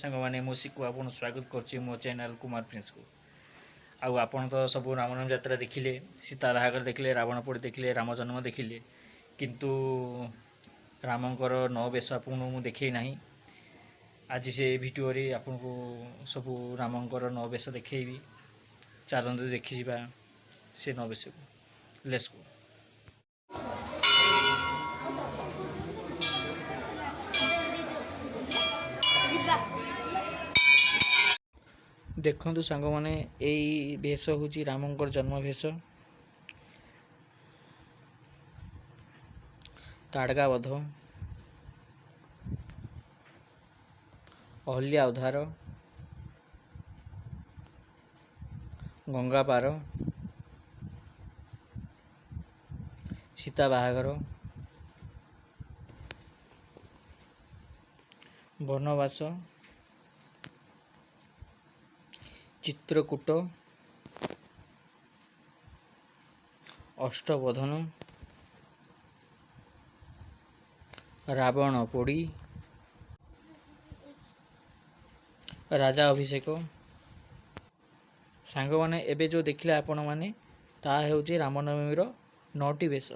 सांग मैंने मुसिक को आपन स्वागत कर मो चैनल कुमार प्रिंस को। आउ आपन तो सब रामनवमी यात्रा देखिले, सीता बाहागर देखिले, रावण पोड़ी देखिले, राम जन्म देखिले, किंतु रामंकर 9 बेश आपको मु देखई नाही। आज से भिडियो रे आपन को सब रामंकर 9 बेश देखैबी। चलते देखी जा से 9 बेश को। Let's go. देखु सांग मैंने यही भेष हूँ रामंकर जन्म भेष। ताड़गा बध, अहल्या उद्धार, गंगा पार, सीता बाहागर, वनवास, चित्रकूट, अष्टबोधन, रावण पोड़ी, राजा अभिषेक। सांग मैंने एबे जो देखिले आपण मैंने ता हेउची रामनवमी रो 9टी बेश।